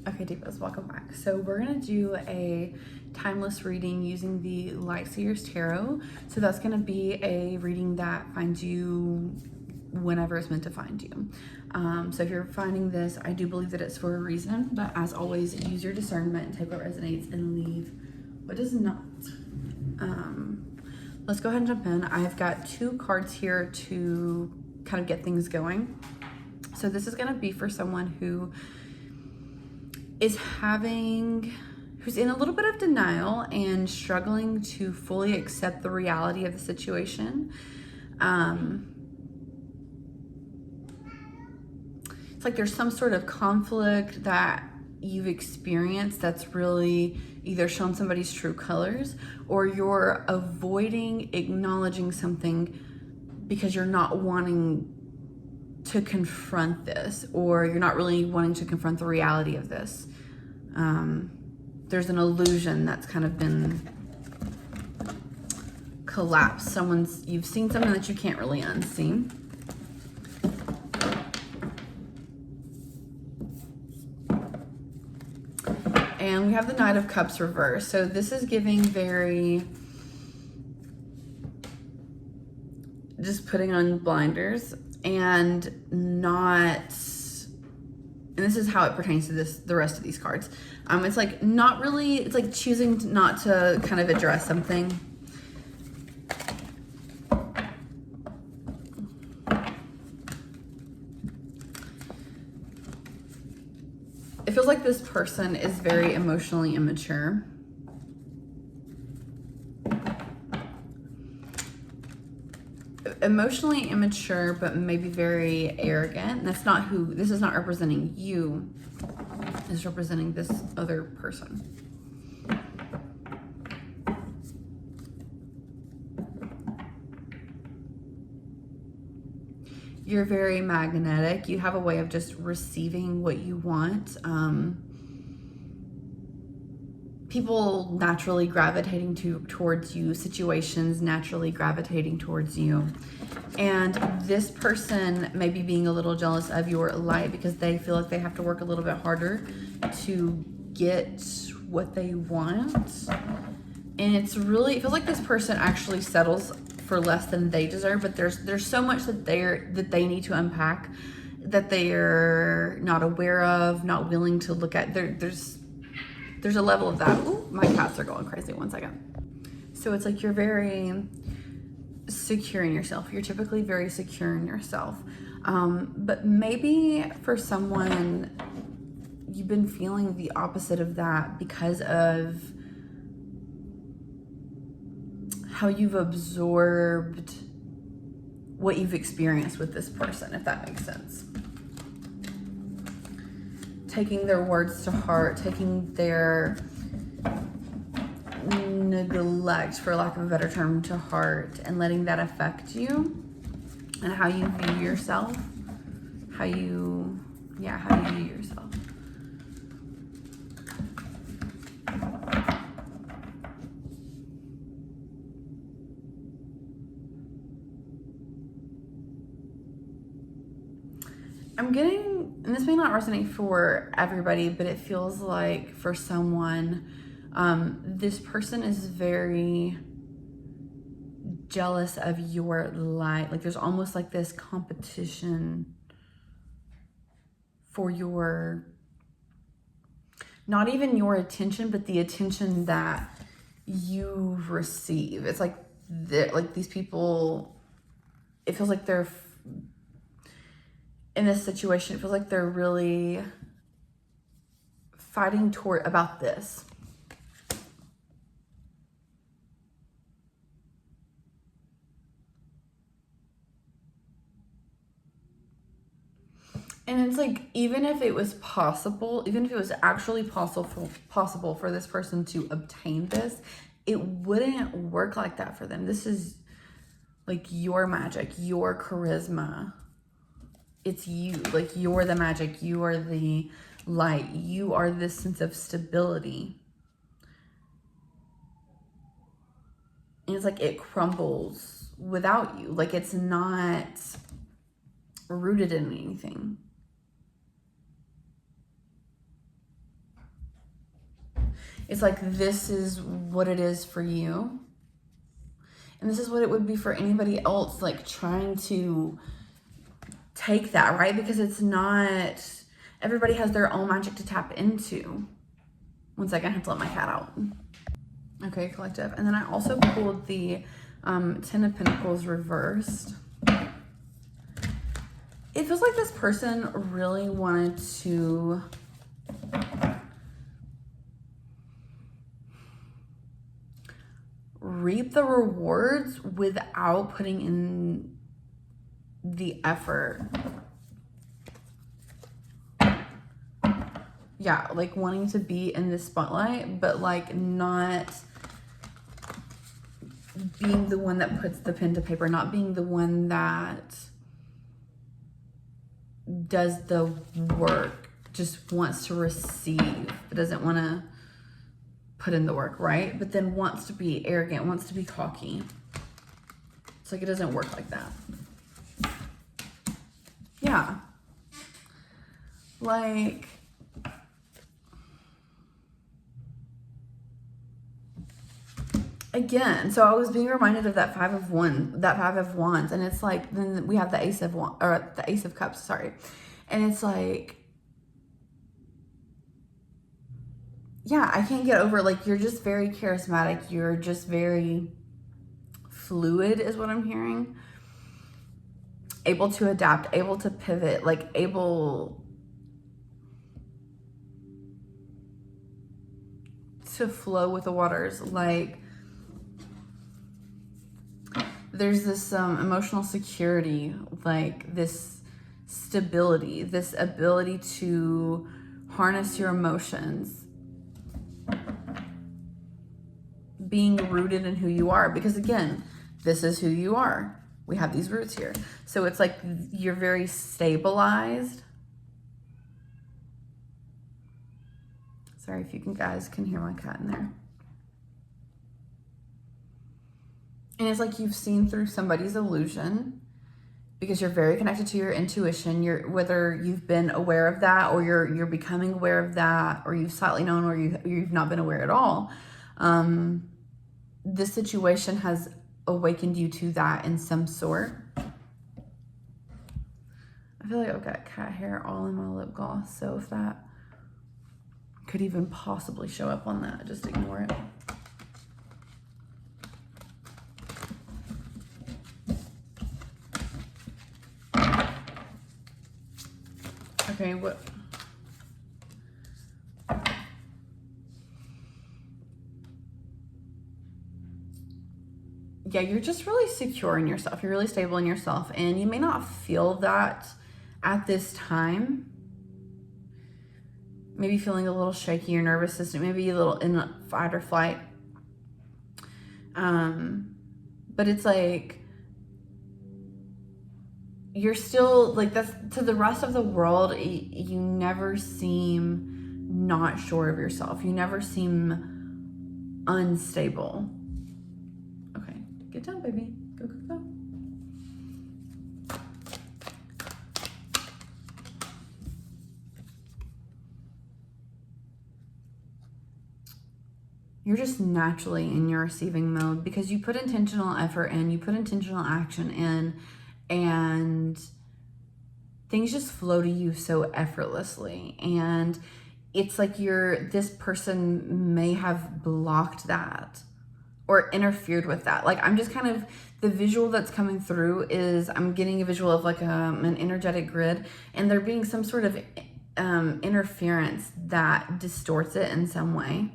Okay, divas, welcome back. So we're gonna do a timeless reading using the Light Seers Tarot. So that's gonna be a reading that finds you whenever it's meant to find you. So if you're finding this, I do believe that it's for a reason, but as always, use your discernment and take what resonates and leave what does not. Let's go ahead and jump in. I've got 2 cards here to kind of get things going. So this is gonna be for someone who is who's in a little bit of denial and struggling to fully accept the reality of the situation. It's like there's some sort of conflict that you've experienced that's really either shown somebody's true colors, or you're avoiding acknowledging something because you're not wanting to confront this, or you're not really wanting to confront the reality of this. There's an illusion that's kind of been collapsed. You've seen something that you can't really unsee. And we have the Knight of Cups reversed. So this is giving very just putting on blinders and this is how it pertains to the rest of these cards. It's like not really, it's like choosing not to kind of address something. It feels like this person is very emotionally immature. Emotionally immature, but maybe very arrogant. This is not representing you. It's representing this other person. You're very magnetic. You have a way of just receiving what you want. People naturally gravitating towards you, situations naturally gravitating towards you. And this person may be being a little jealous of your light because they feel like they have to work a little bit harder to get what they want. And it feels like this person actually settles for less than they deserve, but there's so much that they need to unpack that they're not aware of, not willing to look at. There's a level of that. Ooh, my cats are going crazy. One second. So it's like you're very secure in yourself. You're typically very secure in yourself. But maybe for someone, you've been feeling the opposite of that because of how you've absorbed what you've experienced with this person, if that makes sense. Taking their words to heart, taking their neglect, for lack of a better term, to heart, and letting that affect you and how you view yourself, how you view yourself. I'm getting, and this may not resonate for everybody, but it feels like for someone, this person is very jealous of your light. Like there's almost like this competition for not even your attention, but the attention that you receive. It's like these people, it feels like they're in this situation, it feels like they're really fighting about this. And it's like, even if it was actually possible for this person to obtain this, it wouldn't work like that for them. This is like your magic, your charisma. It's you, like you're the magic, you are the light, you are this sense of stability. And it's like it crumbles without you, like it's not rooted in anything. It's like, this is what it is for you. And this is what it would be for anybody else, like trying to take that, right? Because it's not, everybody has their own magic to tap into. One second, I have to let my cat out. Okay, collective. And then I also pulled the Ten of Pentacles reversed. It feels like this person really wanted to reap the rewards without putting in the effort. Yeah, like wanting to be in the spotlight, but like not being the one that puts the pen to paper, not being the one that does the work, just wants to receive, but doesn't want to put in the work, right? But then wants to be arrogant, wants to be cocky. It's like, it doesn't work like that. Yeah. Like, again, so I was being reminded of that Five of Wands, and it's like, then we have the Ace of Wands, or the Ace of Cups, sorry. And it's like, yeah, I can't get over, like, you're just very charismatic. You're just very fluid is what I'm hearing. Able to adapt, able to pivot, like able to flow with the waters. Like, there's this emotional security, like this stability, this ability to harness your emotions, being rooted in who you are. Because again, this is who you are. We have these roots here. So it's like you're very stabilized. Sorry if you guys can hear my cat in there. And it's like you've seen through somebody's illusion, because you're very connected to your intuition. Whether you've been aware of that, or you're becoming aware of that, or you've slightly known, or you've not been aware at all. This situation has awakened you to that in some sort. I feel like I've got cat hair all in my lip gloss, so if that could even possibly show up on that, just ignore it. Okay, what? Yeah, you're just really secure in yourself. You're really stable in yourself, and you may not feel that at this time. Maybe feeling a little shaky, your nervous system, maybe a little in fight or flight. But it's like, you're still like, that's to the rest of the world. You never seem not sure of yourself. You never seem unstable. Okay, get down, baby. Go, go, go. You're just naturally in your receiving mode, because you put intentional effort in, you put intentional action in, and things just flow to you so effortlessly. And it's like this person may have blocked that or interfered with that. Like, I'm just kind of, the visual that's coming through is, I'm getting a visual of like an energetic grid, and there being some sort of interference that distorts it in some way.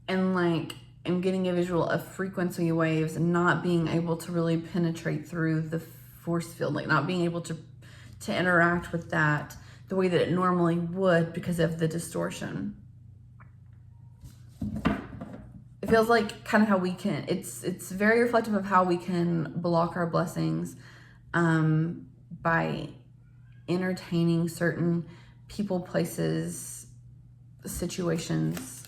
And like, I'm getting a visual of frequency waves not being able to really penetrate through the force field, like not being able to interact with that the way that it normally would because of the distortion. It feels like kind of how we can, it's very reflective of how we can block our blessings by entertaining certain people, places, situations.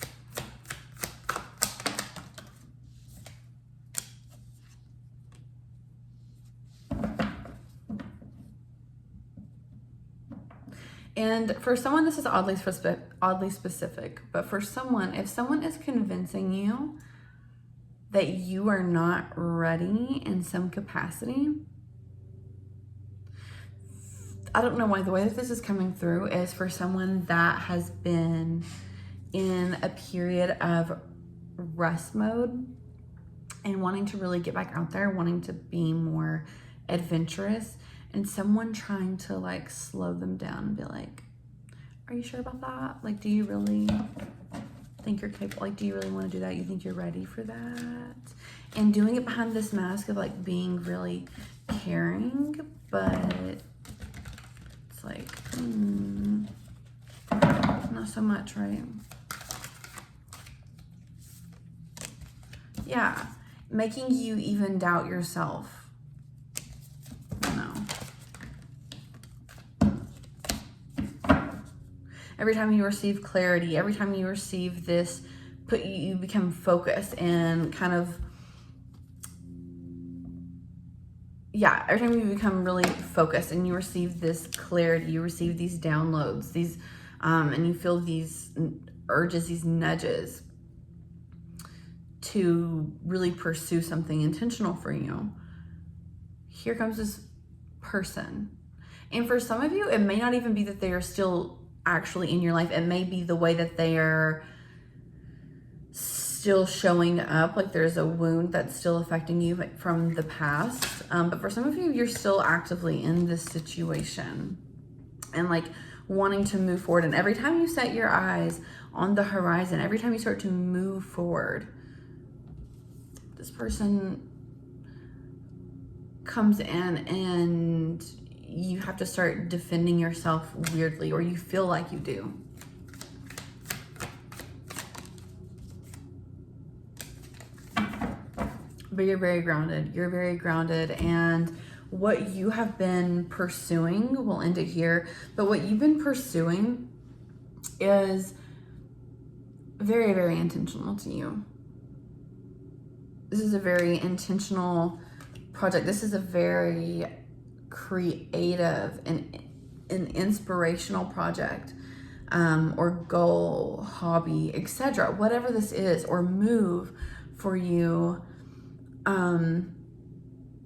And for someone, this is oddly specific, but for someone, if someone is convincing you that you are not ready in some capacity, I don't know why, the way that this is coming through is for someone that has been in a period of rest mode and wanting to really get back out there, wanting to be more adventurous, and someone trying to like slow them down and be like, are you sure about that? Like, do you really think you're capable? Like, do you really want to do that? You think you're ready for that? And doing it behind this mask of like being really caring, but it's like, not so much, right? Yeah, making you even doubt yourself. No. Every time you receive clarity, every time you receive this, you become focused and kind of, yeah, every time you become really focused and you receive this clarity, you receive these downloads, these, and you feel these urges, these nudges to really pursue something intentional for you. Here comes this person. And for some of you, it may not even be that they are still actually in your life. It may be the way that they are still showing up, like there's a wound that's still affecting you from the past. But for some of you, you're still actively in this situation and like wanting to move forward. And every time you set your eyes on the horizon, every time you start to move forward, this person comes in and you have to start defending yourself weirdly, or you feel like you do. But you're very grounded. You're very grounded, and what you have been pursuing, we'll end it here, but what you've been pursuing is very, very intentional to you. This is a very intentional project. This is a very creative and an inspirational project, or goal, hobby, etc. Whatever this is, or move for you.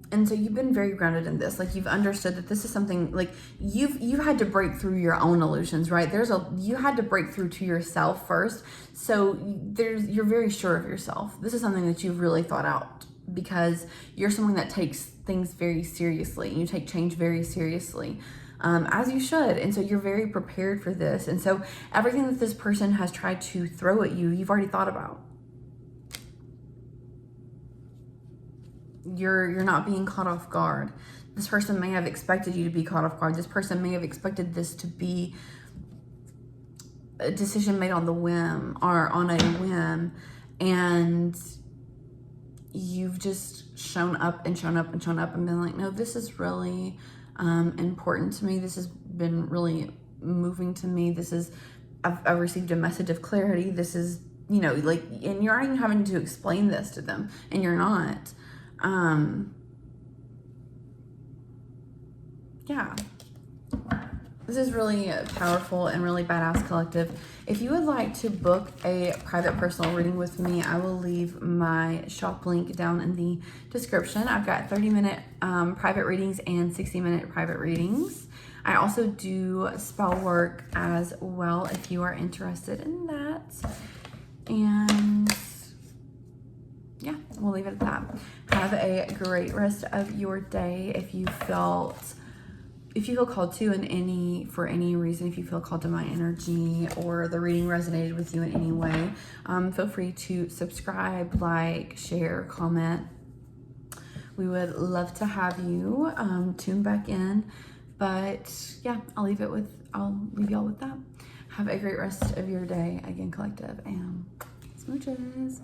And so you've been very grounded in this. Like, you've understood that this is something, like, you've had to break through your own illusions, right? You had to break through to yourself first. So you're very sure of yourself. This is something that you've really thought out, because you're someone that takes things very seriously. You take change very seriously, as you should. And so you're very prepared for this. And so everything that this person has tried to throw at you, you've already thought about. You're not being caught off guard. This person may have expected you to be caught off guard. This person may have expected this to be a decision made on the whim, or on a whim, and you've just shown up and shown up and shown up and been like, no, this is really important to me. This has been really moving to me. This is, I've received a message of clarity. This is, you know, like, and you're not even having to explain this to them, and you're not. Yeah, this is really powerful and really badass, collective. If you would like to book a private personal reading with me, I will leave my shop link down in the description. I've got 30-minute private readings and 60-minute private readings. I also do spell work as well if you are interested in that. And yeah, we'll leave it at that. Have a great rest of your day. If you feel called to for any reason, if you feel called to my energy, or the reading resonated with you in any way, feel free to subscribe, like, share, comment. We would love to have you tune back in. But yeah, I'll leave y'all with that. Have a great rest of your day, again, collective, and smooches.